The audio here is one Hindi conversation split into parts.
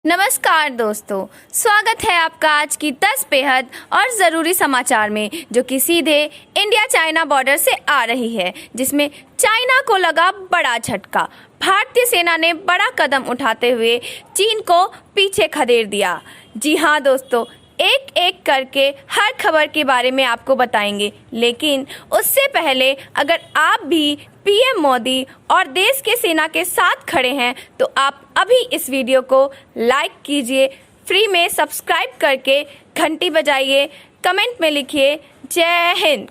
नमस्कार दोस्तों, स्वागत है आपका आज की 10 बेहद और ज़रूरी समाचार में, जो कि सीधे इंडिया चाइना बॉर्डर से आ रही है, जिसमें चाइना को लगा बड़ा झटका। भारतीय सेना ने बड़ा कदम उठाते हुए चीन को पीछे खदेड़ दिया। जी हाँ दोस्तों, एक एक करके हर खबर के बारे में आपको बताएंगे, लेकिन उससे पहले अगर आप भी पीएम मोदी और देश के सेना के साथ खड़े हैं तो आप अभी इस वीडियो को लाइक कीजिए, फ्री में सब्सक्राइब करके घंटी बजाइए, कमेंट में लिखिए जय हिंद।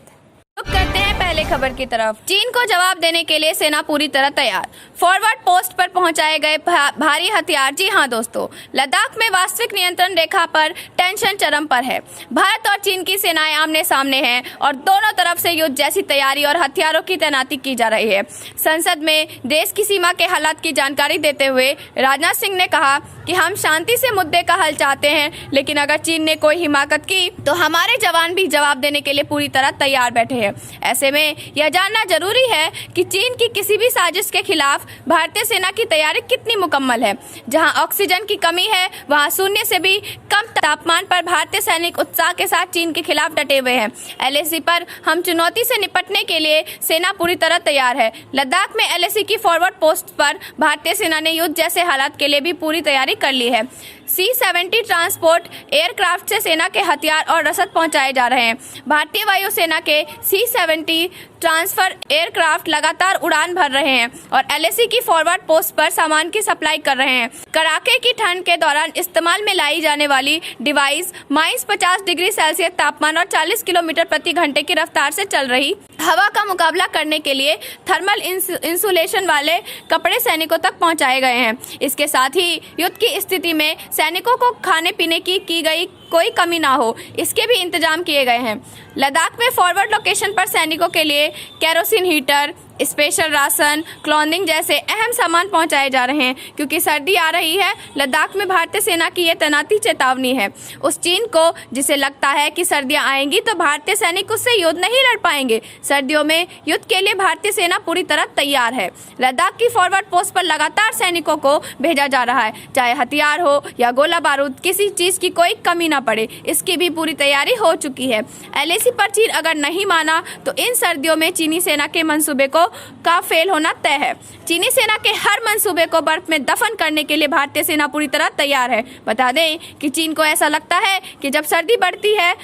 तो करते हैं पहले खबर की तरफ। चीन को जवाब देने के लिए सेना पूरी तरह तैयार, फॉरवर्ड पोस्ट पर पहुंचाए गए भारी हथियार। जी हां दोस्तों, लद्दाख में वास्तविक नियंत्रण रेखा पर टेंशन चरम पर है। भारत और चीन की सेनाएं आमने सामने हैं और दोनों तरफ से युद्ध जैसी तैयारी और हथियारों की तैनाती की जा रही है। संसद में देश की सीमा के हालात की जानकारी देते हुए राजनाथ सिंह ने कहा कि हम शांति से मुद्दे का हल चाहते हैं, लेकिन अगर चीन ने कोई हिमाकत की तो हमारे जवान भी जवाब देने के लिए पूरी तरह तैयार बैठे हैं। ऐसे में यह जानना जरूरी है कि चीन की किसी भी साजिश के खिलाफ भारतीय सेना की तैयारी कितनी मुकम्मल है। जहां ऑक्सीजन की कमी है, वहां शून्य से भी कम तापमान पर भारतीय सैनिक उत्साह के साथ चीन के खिलाफ डटे हुए हैं। एलएसी पर हम चुनौती से निपटने के लिए सेना पूरी तरह तैयार है। लद्दाख में एलएसी की फॉरवर्ड पोस्ट पर भारतीय सेना ने युद्ध जैसे हालात के लिए भी पूरी तैयारी कर ली है। C-70 ट्रांसपोर्ट एयरक्राफ्ट से सेना के हथियार और रसद पहुंचाए जा रहे हैं। भारतीय वायुसेना के C-70 ट्रांसफर एयरक्राफ्ट लगातार उड़ान भर रहे हैं और एलएसी की फॉरवर्ड पोस्ट पर सामान की सप्लाई कर रहे हैं। कड़ाके की ठंड के दौरान इस्तेमाल में लाई जाने वाली डिवाइस -50 डिग्री सेल्सियस तापमान और 40 किलोमीटर प्रति घंटे की रफ्तार से चल रही हवा का मुकाबला करने के लिए थर्मल इंसुलेशन वाले कपड़े सैनिकों तक पहुंचाए गए हैं। इसके साथ ही युद्ध की स्थिति में सैनिकों को खाने पीने की गई कोई कमी ना हो, इसके भी इंतजाम किए गए हैं। लद्दाख में फॉरवर्ड लोकेशन पर सैनिकों के लिए kerosene heater, special ration, clothing जैसे अहम सामान पहुंचाए जा रहे हैं। क्योंकि सर्दी आ रही है, लद्दाख में भारतीय सेना की यह तैनाती चेतावनी है उस चीन को जिसे लगता है कि सर्दियां आएंगी तो भारतीय सैनिक उससे युद्ध नहीं लड़ पाएंगे। सर्दियों में युद्ध के लिए भारतीय सेना पूरी तरह तैयार है। लद्दाख की फॉरवर्ड पोस्ट पर लगातार सैनिकों को भेजा जा रहा है, चाहे हथियार हो या गोला बारूद, किसी चीज की कोई कमी न पड़े, इसकी भी पूरी तैयारी हो चुकी है। एलएसी पर चीन अगर नहीं माना तो इन सर्दियों में चीनी सेना के मंसूबे का फेल होना तय है। चीनी सेना के हर मंसूबे को बर्फ में दफन करने के लिए भारतीय सेना पूरी तरह तैयार है। बता दें कि चीन को ऐसा लगता है कि जब सर्दी बढ़ती है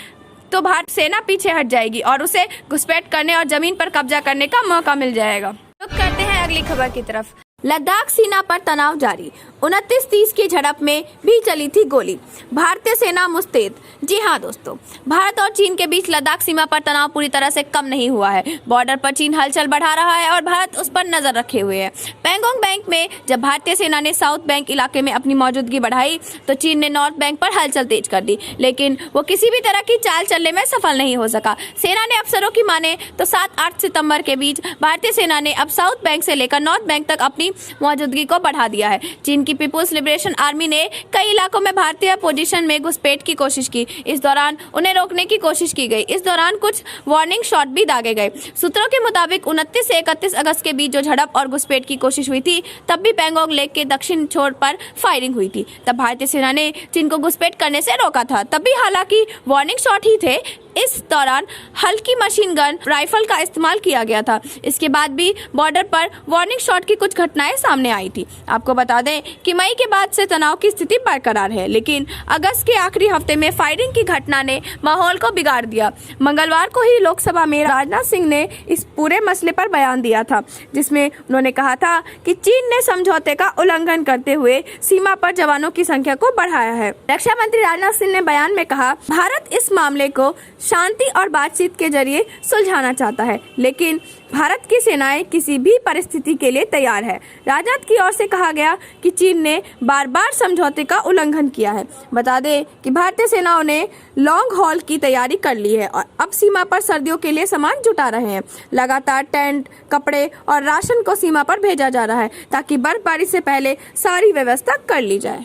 तो भारतीय सेना पीछे हट जाएगी और उसे घुसपैठ करने और जमीन पर कब्जा करने का मौका मिल जाएगा। तो करते हैं अगली खबर की तरफ। लद्दाख सीमा पर तनाव जारी, 29-30 की झड़प में भी चली थी गोली, भारतीय सेना मुस्तैद। जी हाँ दोस्तों, भारत और चीन के बीच लद्दाख सीमा पर तनाव पूरी तरह से कम नहीं हुआ है। बॉर्डर पर चीन हलचल बढ़ा रहा है और भारत उस पर नजर रखे हुए है। पैंगोंग बैंक में जब भारतीय सेना ने साउथ बैंक इलाके में अपनी मौजूदगी बढ़ाई तो चीन ने नॉर्थ बैंक पर हलचल तेज कर दी, लेकिन वो किसी भी तरह की चाल चलने में सफल नहीं हो सका। सेना ने अफसरों की माने तो 7-8 सितंबर के बीच भारतीय सेना ने अब साउथ बैंक से लेकर नॉर्थ बैंक तक अपनी मौजूदगी को बढ़ा दिया है। चीन की पीपुल्स लिबरेशन आर्मी ने कई इलाकों में भारतीय पोजीशन में घुसपैठ की कोशिश की। इस दौरान उन्हें रोकने की कोशिश की गई। इस दौरान कुछ वार्निंग शॉट भी दागे गए। सूत्रों के मुताबिक 29 से 31 अगस्त के बीच जो झड़प और घुसपैठ की कोशिश हुई थी, तब भी पैंगोंग लेक के दक्षिण छोर पर फायरिंग हुई थी। तब भारतीय सेना ने चीन को घुसपैठ करने से रोका था। तब भी हालांकि वार्निंग शॉट ही थे। इस दौरान हल्की मशीन गन राइफल का इस्तेमाल किया गया था। इसके बाद भी बॉर्डर पर वार्निंग शॉट की कुछ घटनाएं सामने आई थी। आपको बता दें कि मई के बाद से तनाव की स्थिति बरकरार है, लेकिन अगस्त के आखिरी हफ्ते में फायरिंग की घटना ने माहौल को बिगाड़ दिया। मंगलवार को ही लोकसभा में राजनाथ सिंह ने इस पूरे मसले पर बयान दिया था, जिसमें उन्होंने कहा था कि चीन ने समझौते का उल्लंघन करते हुए सीमा पर जवानों की संख्या को बढ़ाया है। रक्षा मंत्री राजनाथ सिंह ने बयान में कहा, भारत इस मामले को शांति और बातचीत के जरिए सुलझाना चाहता है, लेकिन भारत की सेनाएं किसी भी परिस्थिति के लिए तैयार है। राजनाथ की ओर से कहा गया कि चीन ने बार बार समझौते का उल्लंघन किया है। बता दें कि भारतीय सेनाओं ने लॉन्ग हॉल की तैयारी कर ली है और अब सीमा पर सर्दियों के लिए सामान जुटा रहे हैं। लगातार टेंट, कपड़े और राशन को सीमा पर भेजा जा रहा है ताकि बर्फबारी से पहले सारी व्यवस्था कर ली जाए।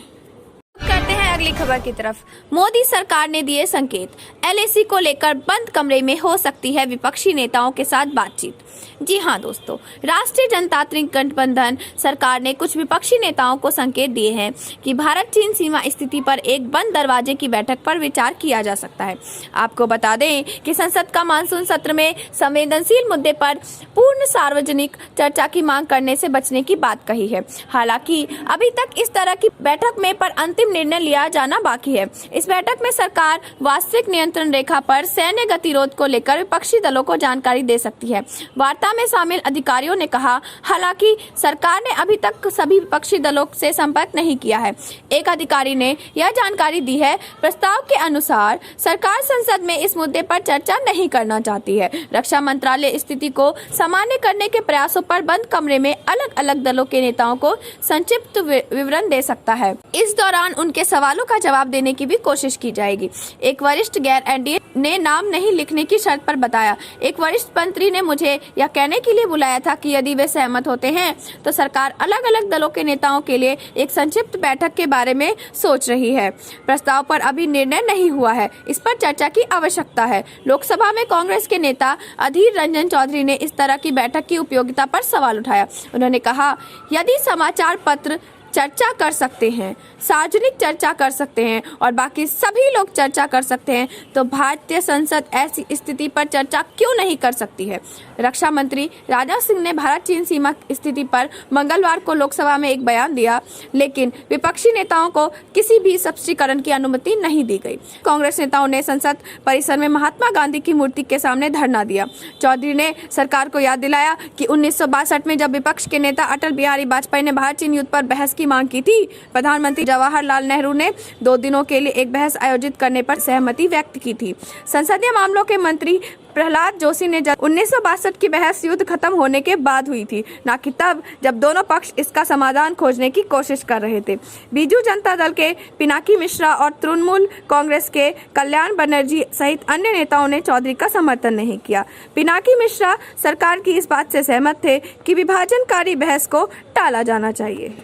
करते हैं अगली खबर की तरफ। मोदी सरकार ने दिए संकेत, एलएसी को लेकर बंद कमरे में हो सकती है विपक्षी नेताओं के साथ बातचीत। जी हाँ दोस्तों, राष्ट्रीय जनतांत्रिक गठबंधन सरकार ने कुछ विपक्षी नेताओं को संकेत दिए हैं कि भारत चीन सीमा स्थिति पर एक बंद दरवाजे की बैठक पर विचार किया जा सकता है। आपको बता दें कि संसद का मानसून सत्र में संवेदनशील मुद्दे पर पूर्ण सार्वजनिक चर्चा की मांग करने से बचने की बात कही है। हालांकि अभी तक इस तरह की बैठक में पर अंतिम निर्णय लिया जाना बाकी है। इस बैठक में सरकार वास्तविक नियंत्रण रेखा पर सैन्य गतिरोध को लेकर विपक्षी दलों को जानकारी दे सकती है। वार्ता में शामिल अधिकारियों ने कहा, हालांकि सरकार ने अभी तक सभी विपक्षी दलों से संपर्क नहीं किया है। एक अधिकारी ने यह जानकारी दी है, प्रस्ताव के अनुसार सरकार संसद में इस मुद्दे पर चर्चा नहीं करना चाहती है। रक्षा मंत्रालय स्थिति को सामान्य करने के प्रयासों पर बंद कमरे में अलग अलग दलों के नेताओं को संक्षिप्त विवरण दे सकता है। इस दौरान उनके सवालों का जवाब देने की भी कोशिश की जाएगी। एक वरिष्ठ गैर एनडीए ने नाम नहीं लिखने की शर्त पर बताया, एक वरिष्ठ मंत्री ने मुझे यह कहने के लिए बुलाया था कि यदि वे सहमत होते हैं तो सरकार अलग अलग दलों के नेताओं के लिए एक संक्षिप्त बैठक के बारे में सोच रही है। प्रस्ताव पर अभी निर्णय नहीं हुआ है, इस पर चर्चा की आवश्यकता है। लोकसभा में कांग्रेस के नेता अधीर रंजन चौधरी ने इस तरह की बैठक की उपयोगिता पर सवाल उठाया। उन्होंने कहा, यदि समाचार पत्र चर्चा कर सकते हैं, सार्वजनिक चर्चा कर सकते हैं और बाकी सभी लोग चर्चा कर सकते हैं, तो भारतीय संसद ऐसी स्थिति पर चर्चा क्यों नहीं कर सकती है। रक्षा मंत्री राजनाथ सिंह ने भारत चीन सीमा स्थिति पर मंगलवार को लोकसभा में एक बयान दिया, लेकिन विपक्षी नेताओं को किसी भी स्पष्टीकरण की अनुमति नहीं दी गई। कांग्रेस नेताओं ने संसद परिसर में महात्मा गांधी की मूर्ति के सामने धरना दिया। चौधरी ने सरकार को याद दिलाया कि 1962 में जब विपक्ष के नेता अटल बिहारी वाजपेयी ने भारत चीन युद्ध पर बहस की मांग की थी, प्रधानमंत्री जवाहरलाल नेहरू ने 2 दिनों के लिए एक बहस आयोजित करने पर सहमति व्यक्त की थी। संसदीय मामलों के मंत्री प्रहलाद जोशी ने 1962 की बहस युद्ध खत्म होने के बाद हुई थी, न कि तब जब दोनों पक्ष इसका समाधान खोजने की कोशिश कर रहे थे। बीजू जनता दल के पिनाकी मिश्रा और तृणमूल कांग्रेस के कल्याण बनर्जी सहित अन्य नेताओं ने चौधरी का समर्थन नहीं किया। पिनाकी मिश्रा सरकार की इस बात से सहमत थे कि विभाजनकारी बहस को टाला जाना चाहिए।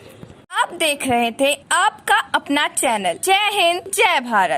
आप देख रहे थे आपका अपना चैनल। जय हिंद, जय भारत।